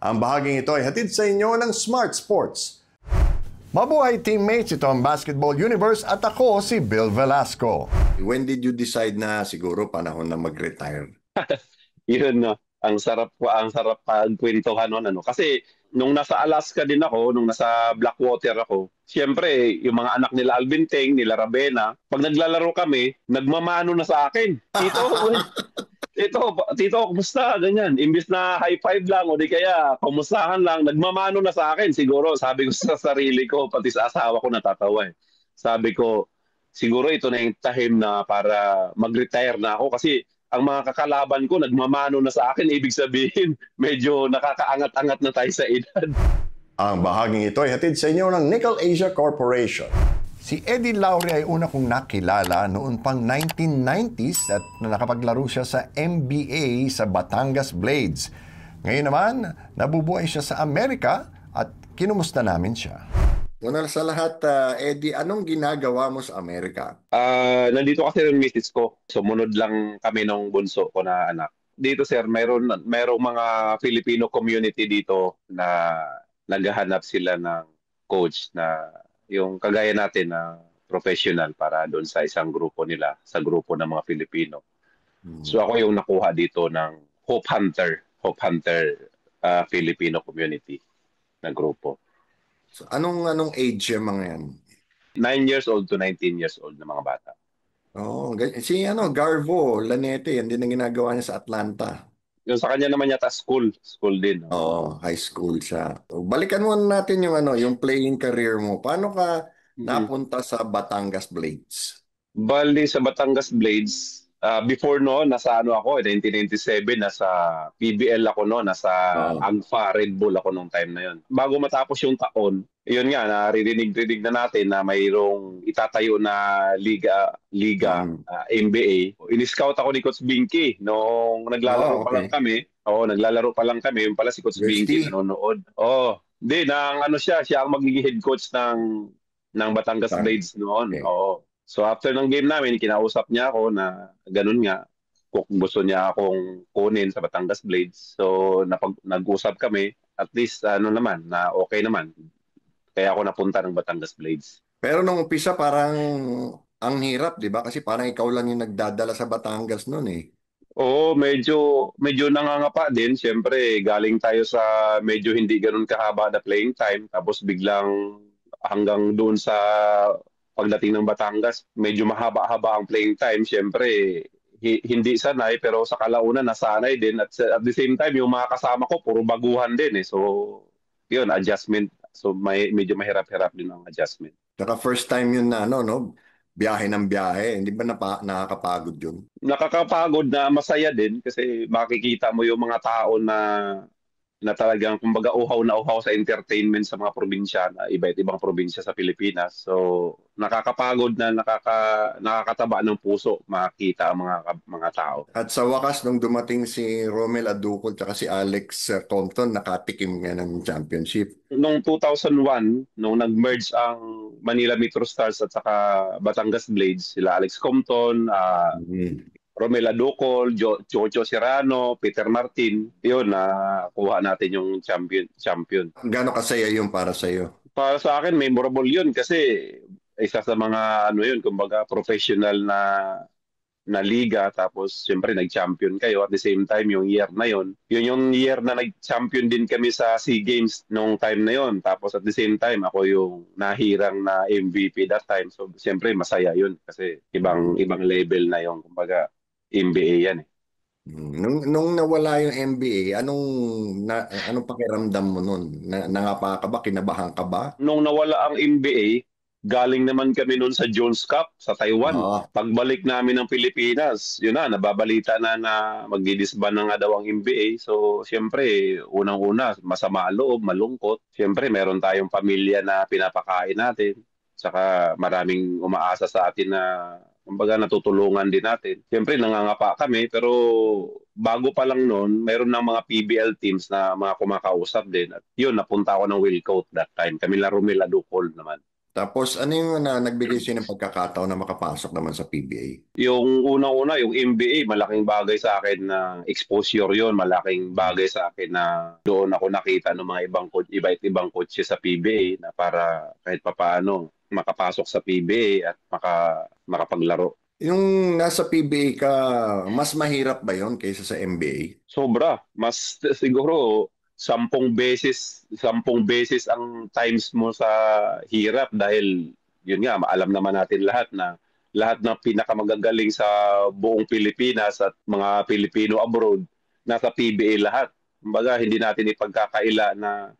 Ang bahaging ito ay hatid sa inyo ng Smart Sports. Mabuhay teammates, ito ang Basketball Universe at ako si Bill Velasco. When did you decide na siguro panahon na mag-retire? Yun no. Ang sarap pagkwentuhan noon ano. Kasi nung nasa Alaska din ako, nung nasa Blackwater ako, siyempre yung mga anak nila Alvin Teng, nila Rabena, pag naglalaro kami, nagmamano na sa akin. Tito, kumusta? Ganyan. Imbis na high five lang o di kaya kumustahan lang, nagmamano na sa akin. Siguro, sabi ko sa sarili ko, pati sa asawa ko natatawa eh. Sabi ko, siguro ito na yung tahim na para mag-retire na ako kasi ang mga kakalaban ko nagmamano na sa akin. Ibig sabihin, medyo nakakaangat-angat na tayo sa edad. Ang bahaging ito ay hatid sa inyo ng Nickel Asia Corporation. Si Eddie Lauri ay una kong nakilala noon pang 1990s at nakapaglaro siya sa NBA sa Batangas Blades. Ngayon naman, nabubuhay siya sa Amerika at kinumusta namin siya. Una sa lahat, Eddie, anong ginagawa mo sa Amerika? Nandito kasi yung misis ko. Sumunod lang kami nung bunso ko na anak. Dito sir, mayroong mga Filipino community dito na naghahanap sila ng coach na yung kagaya natin na professional para doon sa isang grupo nila, sa grupo ng mga Filipino. So ako yung nakuha dito ng Hope Hunter Filipino community na grupo. So, anong age yung mga yan? 9 years old to 19 years old na mga bata. Oh, si Garvo Lanete, yan din ang ginagawa niya sa Atlanta. Yung sa kanya naman yata school din. Oo, high school siya. So, balikan muna natin yung playing career mo. Paano ka napunta sa Batangas Blades? Bali sa Batangas Blades, before no, nasa 1997, nasa PBL ako no, nasa Agfa, Red Bull ako nung time na yon. Bago matapos yung taon, yun nga, naririnig na natin na mayroong itatayo na liga, NBA. In-scout ako ni Coach Binky nung naglalaro pa lang kami. Naglalaro pa lang kami. Yung pala si Coach Binky nanonood. Siya ang magiging head coach ng Batangas Blades noon. Okay. So after ng game namin, kinausap niya ako na ganun nga, kung gusto niya akong kunin sa Batangas Blades. So nag-usap kami, at least na okay naman. Kaya ako napunta ng Batangas Blades. Pero nung umpisa parang ang hirap, di ba? Kasi parang ikaw lang yung nagdadala sa Batangas noon eh. Oo, medyo nangangapa din. Siyempre, galing tayo sa medyo hindi ganun kahaba na playing time. Tapos biglang hanggang doon sa pagdating ng Batangas, medyo mahaba-haba ang playing time. Siyempre, hindi sanay pero sa kalaunan nasanay din. At the same time, yung mga kasama ko, puro baguhan din eh. So, yun, adjustment. So, medyo mahirap-hirap din ang adjustment. Saka first time yun na biyahe ng biyahe. Hindi ba nakakapagod yun? Nakakapagod na masaya din kasi makikita mo yung mga tao na talagang kumbaga uhaw sa entertainment sa mga probinsya, na iba't ibang probinsya sa Pilipinas. So nakakapagod na nakakataba ng puso makita ang mga tao. At sa wakas nung dumating si Romel Aducol at si Alex Compton, nakatikim nga ng championship. Noong 2001, nung nag-merge ang Manila Metro Stars at saka Batangas Blades, sila Alex Compton, Romel Aducol, Jojo Serrano, Peter Martin, yun kuha natin yung champion. Gaano kasaya yun para sa iyo? Para sa akin, memorable yun kasi isa sa mga kumbaga professional na liga, tapos siyempre nag-champion kayo at the same time yung year na yun yung year na nag-champion din kami sa SEA Games nung time na yun, tapos at the same time ako yung nahirang na MVP that time. So siyempre masaya yun kasi ibang level na yung kumbaga NBA yan eh. Nung nawala yung NBA, anong pakiramdam mo nun? Nangapa ka ba? Kinabahan ka ba? Nung nawala ang NBA, galing naman kami noon sa Jones Cup sa Taiwan. Pagbalik namin ng Pilipinas, yun nababalita na magdidisband na nga daw ang NBA. So, siyempre, unang-una, masama ang loob, malungkot. Siyempre, meron tayong pamilya na pinapakain natin. Saka maraming umaasa sa atin na kumbaga natutulungan din natin. Siyempre, nangangapa kami, pero bago pa lang noon, meron ng mga PBL teams na mga kumakausap din. At yun, napunta ako ng Wilcoat that time. Kami la Romel Aducol naman. Tapos ano yung nagbigay sa'yo ng pagkakataon na makapasok naman sa PBA? Yung unang-una, yung MBA, malaking bagay sa akin na exposure yon, malaking bagay sa akin na doon ako nakita ng mga ibang coach, iba't ibang coaches sa PBA na para kahit papaano makapasok sa PBA at makapaglaro. Yung nasa PBA ka, mas mahirap ba yon kaysa sa MBA? Sobra, mas siguro 10 beses ang times mo sa hirap dahil yun nga, alam naman natin lahat ng pinakamagagaling sa buong Pilipinas at mga Pilipino abroad nasa PBA lahat. Kumbaga, hindi natin ipagkakaila na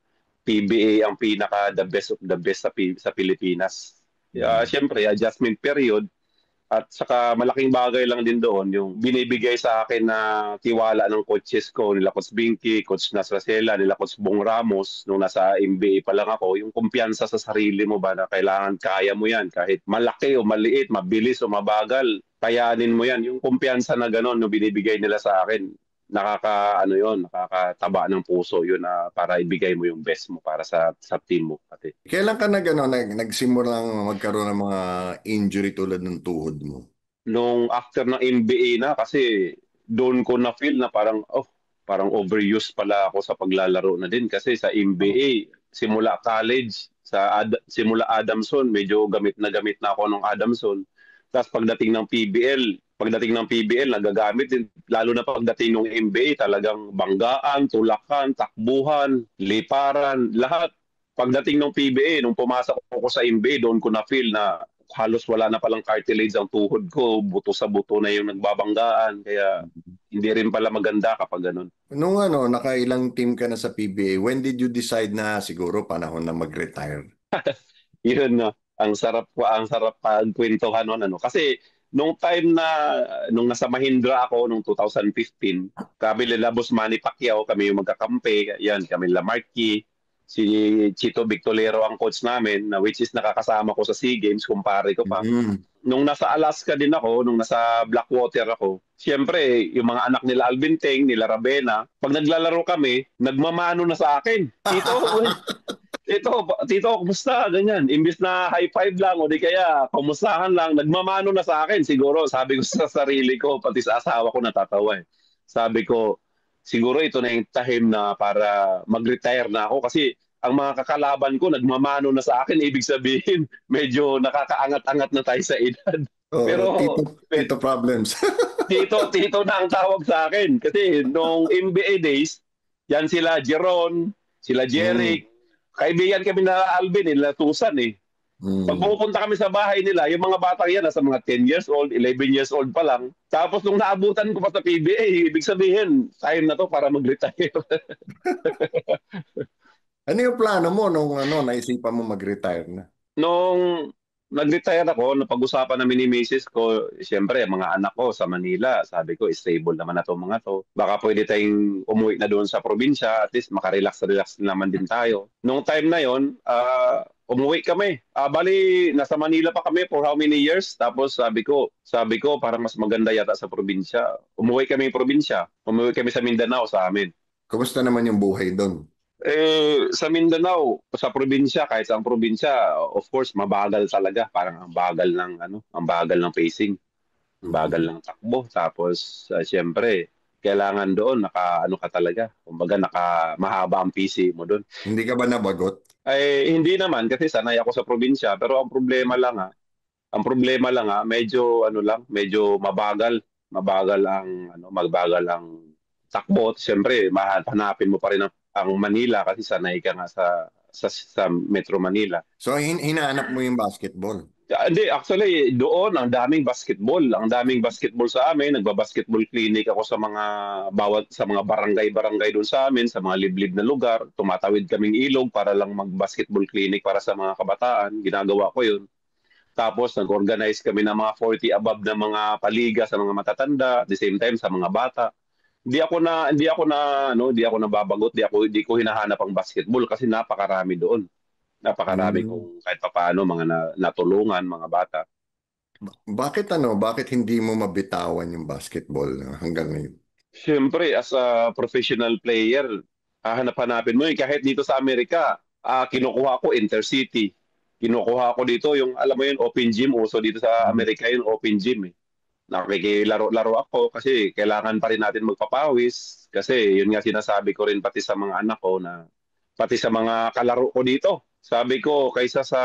PBA ang pinaka the best of the best sa Pilipinas. Siyempre, adjustment period. At saka malaking bagay lang din doon yung binibigay sa akin na tiwala ng coaches ko, nila Coach Binky, Coach Nasracela, nila Coach Bong Ramos, nung nasa MBA pa lang ako, yung kumpiyansa sa sarili mo ba na kailangan kaya mo yan, kahit malaki o maliit, mabilis o mabagal, kayanin mo yan. Yung kumpiyansa na gano'n yung binibigay nila sa akin, nakakataba ng puso yun na para ibigay mo yung best mo para sa team mo pati. Kailan ka nagsimulang magkaroon ng mga injury tulad ng tuhod mo? Nung after ng MBA na kasi doon ko na feel na parang overuse pala ako sa paglalaro na din kasi sa MBA simula college simula Adamson medyo gamit na ako nung Adamson. Tapos pagdating ng PBL nagagamit din lalo na pagdating ng MBA talagang banggaan, tulakan, takbuhan, liparan, lahat. Pagdating ng PBA nung pumasok ako sa MBA doon ko na feel na halos wala na palang cartilage ang tuhod ko, buto sa buto na yung nagbabanggaan. Kaya hindi rin pala maganda kapag ganun. Nung nakailang team ka na sa PBA, when did you decide na siguro panahon na mag-retire? Yun na, ang sarap pagkwentuhan nun, ano. Kasi nung nasa Mahindra ako nung 2015, kami nila Boss Manny Pacquiao, kami yung magkakampi, yan, kami nila Marky, si Chito Victolero ang coach namin, na which is nakakasama ko sa SEA Games, kumpare ko pa. Nung nasa Alaska din ako, nung nasa Blackwater ako, siyempre, yung mga anak nila Alvin Teng, nila Rabena, pag naglalaro kami, nagmamano na sa akin. Tito, kumusta? Ganyan. Imbis na high five lang o di kaya kumustahan lang, nagmamano na sa akin. Siguro, sabi ko sa sarili ko, pati sa asawa ko natatawa eh. Sabi ko, siguro ito na yung time na para mag-retire na ako kasi ang mga kakalaban ko nagmamano na sa akin. Ibig sabihin, medyo nakakaangat-angat na tayo sa edad. Oh, Pero tito problems. tito na ang tawag sa akin. Kasi nung NBA days, yan sila Jeron, sila Jeric, kaibigan kami na Alvin, nila Tusan eh. Pag pupunta kami sa bahay nila, yung mga batang yan, nasa mga 10 years old, 11 years old pa lang. Tapos nung naabutan ko pa sa PBA, ibig sabihin, time na to para mag-retire. Ano yung plano mo nung naisipan mo mag-retire na? Nung nag-retire ako, napag-usapan namin ni Mrs. ko, siyempre, mga anak ko sa Manila, sabi ko, stable naman na to mga to. Baka pwede tayong umuwi na doon sa probinsya, at least makarelax-relax naman din tayo. Nung time na yon, umuwi kami. Bali, nasa Manila pa kami for how many years? Tapos sabi ko, parang mas maganda yata sa probinsya. Umuwi kami probinsya. Umuwi kami sa Mindanao sa amin. Kumusta naman yung buhay doon? Sa Mindanao, sa probinsya, kahit sa probinsya, of course, mabagal talaga. Parang ang bagal ng pacing, ang bagal ng takbo. Tapos, siyempre, kailangan doon, ka talaga. Kumbaga, mahaba ang PC mo doon. Hindi ka ba nabagot? Ay, hindi naman, kasi sanay ako sa probinsya. Pero ang problema lang, medyo mabagal ang takbo. Siyempre, hanapin mo pa rin ang Manila kasi sanay ka nga sa Metro Manila. So, hinahanap mo yung basketball? Hindi, actually, doon ang daming basketball. Ang daming basketball sa amin. Nagba-basketball clinic ako sa mga barangay-barangay doon sa amin, sa mga liblib na lugar. Tumatawid kaming ilog para lang mag-basketball clinic para sa mga kabataan. Ginagawa ko yun. Tapos nag-organize kami ng mga 40 above na mga paliga sa mga matatanda, at the same time sa mga bata. Hindi ako nababagot, hindi ko hinahanap ang basketball kasi napakarami doon. Napakarami kung kahit papaano mga natulungan mga bata. Bakit hindi mo mabitawan yung basketball hanggang ngayon? Siyempre, as a professional player, hahanap-hanapin mo kahit dito sa Amerika, kinukuha ko intercity. Kinukuha ko dito yung, alam mo yun, open gym. Uso dito sa Amerika yung open gym eh. Nakikilaro-laro ako kasi kailangan pa rin natin magpapawis. Kasi yun nga sinasabi ko rin pati sa mga anak ko na pati sa mga kalaro ko dito. Sabi ko, kaysa sa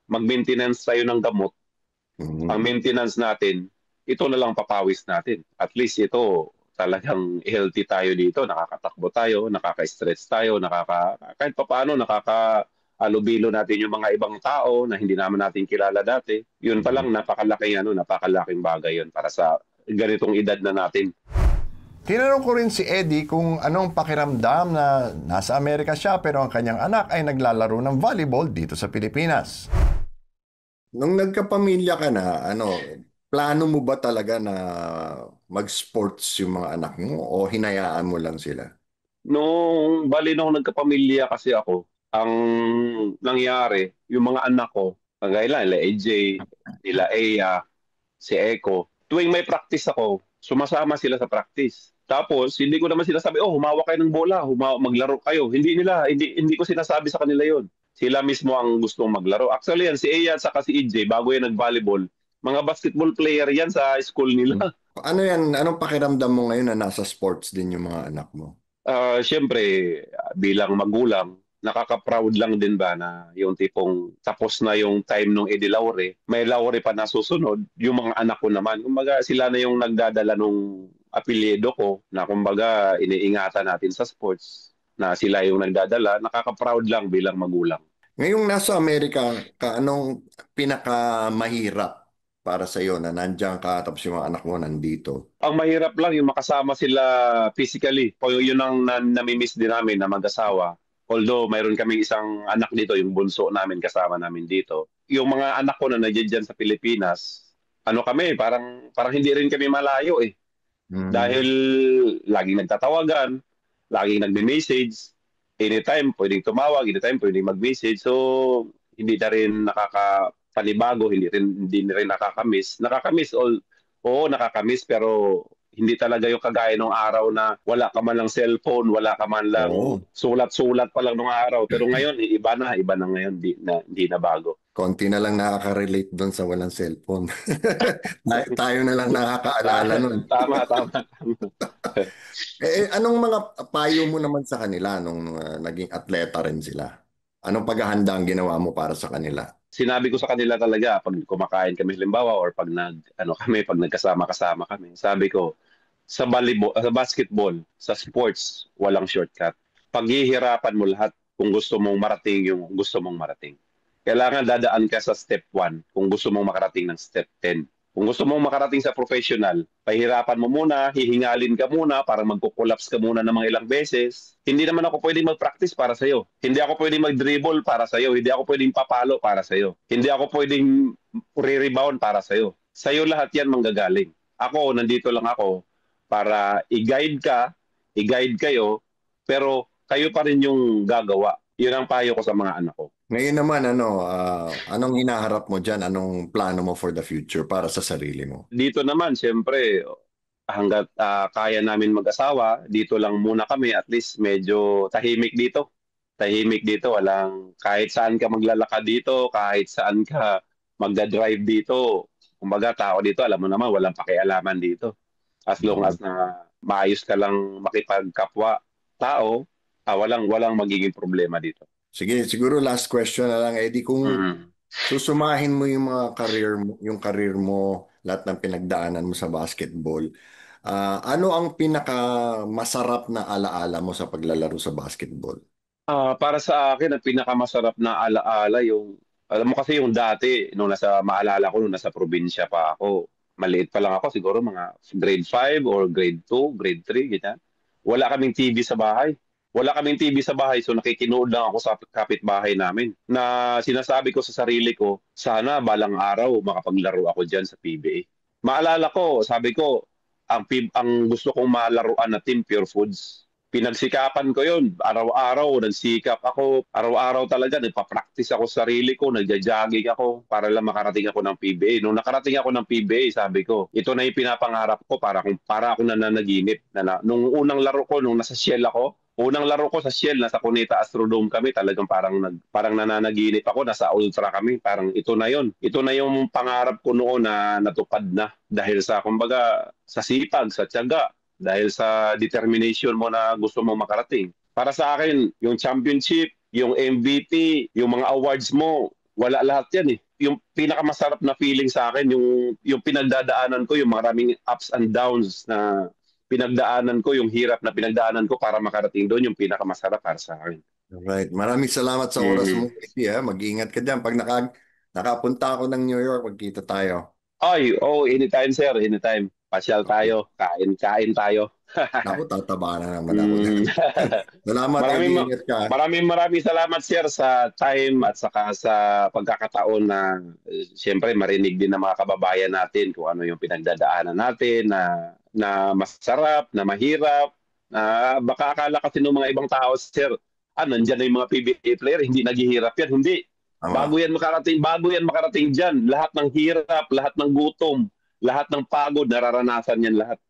mag-maintenance tayo ng gamot, ang Mhm. maintenance natin, ito na lang papawis natin. At least ito, talagang healthy tayo dito. Nakakatakbo tayo, nakaka-stretch tayo, kahit pa paano, alubilo natin yung mga ibang tao na hindi naman natin kilala dati. Yun pa lang, napakalaking bagay yun para sa ganitong edad na natin. Tinanong ko rin si Eddie kung anong pakiramdam na nasa Amerika siya pero ang kanyang anak ay naglalaro ng volleyball dito sa Pilipinas. Nung nagkapamilya ka na, plano mo ba talaga na mag-sports yung mga anak mo o hinayaan mo lang sila? Nung nagkapamilya kasi ako, ang nangyari, yung mga anak ko, kagaya lang, nila AJ, nila Aya, si Echo, tuwing may practice ako, sumasama sila sa practice. Tapos, hindi ko naman sinasabi, oh, humawak kayo ng bola, maglaro kayo. Hindi ko sinasabi sa kanila yon. Sila mismo ang gustong maglaro. Actually, yan, si Aya at saka si EJ, bago yan nag-volleyball, mga basketball player yan sa school nila. Ano yan? Anong pakiramdam mo ngayon na nasa sports din yung mga anak mo? Siyempre, bilang magulang, nakaka-proud lang din ba na yung tipong tapos na yung time nung Eddie Laure, may Laure pa na susunod, yung mga anak ko naman. Kumbaga, sila na yung nagdadala nung apelyido ko na kumbaga iniingatan natin sa sports na sila yung nagdadala. Nakaka-proud lang bilang magulang. Ngayong nasa Amerika ka, anong pinakamahirap para sa iyo na nandiyan ka tapos yung mga anak mo nandito? Ang mahirap lang yung makasama sila physically. O yun ang namimiss din namin na mag-asawa. Although mayroon kaming isang anak dito, yung bunso namin kasama namin dito. Yung mga anak ko na nandiyan dyan sa Pilipinas, ano kami, parang hindi rin kami malayo eh. Hmm. Dahil laging nagtatawagan, laging nagme-message, anytime pwedeng tumawag, anytime pwedeng mag-message. So, hindi na rin nakakapanibago, hindi rin nakakamiss. Oo, nakakamiss pero hindi talaga yung kagaya nung araw na wala ka man lang cellphone, wala ka man lang Oo. sulat-sulat pa lang nung araw. Pero ngayon, iba na ngayon, hindi na bago. Konti na lang nakaka-relate doon sa walang cellphone. Tayo na lang nakakaalala nun. Tama, tama, tama. Anong mga payo mo naman sa kanila nung naging atleta rin sila? Anong paghahanda ang ginawa mo para sa kanila? Sinabi ko sa kanila talaga pag kumakain kami halimbawa or pag nagkasama-kasama kami. Sabi ko sa volleyball, sa basketball, sa sports, walang shortcut. Paghihirapan mo lahat kung gusto mong marating yung gusto mong marating. Kailangan dadaan ka sa step 1 kung gusto mong makarating ng step 10. Kung gusto mong makarating sa professional, pahirapan mo muna, hihingalin ka muna, para magko-collapse ka muna ng mga ilang beses. Hindi naman ako pwedeng mag-practice para sa'yo. Hindi ako pwedeng mag-dribble para sa'yo. Hindi ako pwedeng papalo para sa'yo. Hindi ako pwedeng re-rebound para sa'yo. Sa'yo lahat yan manggagaling. Ako, nandito lang ako para i-guide ka, i-guide kayo, pero kayo pa rin yung gagawa. Yun ang payo ko sa mga anak ko. Ngayon naman, anong hinaharap mo dyan? Anong plano mo for the future para sa sarili mo? Dito naman, siyempre, hanggat kaya namin mag-asawa, dito lang muna kami. At least medyo tahimik dito. Tahimik dito. Kahit saan ka maglalakad dito, kahit saan ka magda-drive dito. Kumbaga, tao dito, alam mo naman, walang pakialaman dito. As long Mhm. as na maayos ka lang makipagkapwa tao, walang magiging problema dito. Sige, siguro last question na lang, Eddie. Kung Mm. susumahin mo yung mga career mo, lahat ng pinagdaanan mo sa basketball, ano ang pinakamasarap na alaala mo sa paglalaro sa basketball? Para sa akin, ang pinakamasarap na alaala alam mo kasi yung dati, maalala ko, nung nasa probinsya pa ako, maliit pa lang ako, siguro mga grade 5 or grade 2, grade 3, ganyan. Wala kaming TV sa bahay. Wala kaming TV sa bahay, so nakikinood lang ako sa kapitbahay namin. Na sinasabi ko sa sarili ko, sana balang araw makapaglaro ako dyan sa PBA. Maalala ko, sabi ko, ang gusto kong malaruan na team, Pure Foods. Pinagsikapan ko yun. Araw-araw, nagsikap ako. Araw-araw talaga, nagpa-practice ako sa sarili ko, nagja-jogging ako para lang makarating ako ng PBA. Nung nakarating ako ng PBA, sabi ko, ito na yung pinapangarap ko para ako nananaginip. Nung unang laro ko, nung nasa Shell ako, Unang laro ko sa Shell, nasa Cuneta Astrodome kami, talagang parang nananaginip ako, nasa Ultra kami, parang ito na yon. Ito na yung pangarap ko noon na natupad na dahil sa, kumbaga, sa sipag, sa tiyaga, dahil sa determination mo na gusto mo makarating. Para sa akin, yung championship, yung MVP, yung mga awards mo, wala lahat yan eh. Yung pinakamasarap na feeling sa akin, yung pinagdadaanan ko, yung maraming ups and downs na pinagdaanan ko, yung hirap na pinagdaanan ko para makarating doon, yung pinakamasarap para sa akin. Right. Maraming salamat sa oras mo, Ricky. Mag-iingat ka dyan. Pag nakapunta ako ng New York, magkita tayo. Ay, anytime sir, anytime. Pasyal tayo, kain tayo. Ako, tataba na naman ako. Salamat, mag-iingat ka. Maraming salamat sir sa time at saka sa pagkakataon na siyempre marinig din ng mga kababayan natin kung ano yung pinagdadaanan natin na masarap, na mahirap. Baka akala kasi ng mga ibang tao, sir, nandyan na yung mga PBA player, hindi naghihirap yan. Hindi. Bago yan makarating dyan. Lahat ng hirap, lahat ng gutom, lahat ng pagod, nararanasan yan lahat.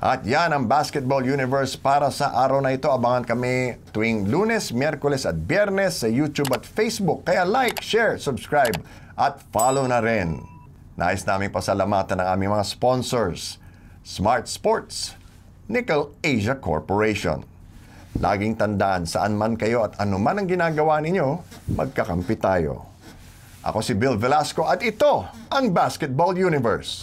At yan ang Basketball Universe para sa araw na ito. Abangan kami tuwing Lunes, Miyerkules at Biyernes sa YouTube at Facebook. Kaya like, share, subscribe at follow na rin. Nais naming pasalamatan ng aming mga sponsors. Smart Sports, Nickel Asia Corporation. Laging tandaan, saan man kayo at anuman ang ginagawa ninyo, magkakampi tayo. Ako si Bill Velasco at ito ang Basketball Universe.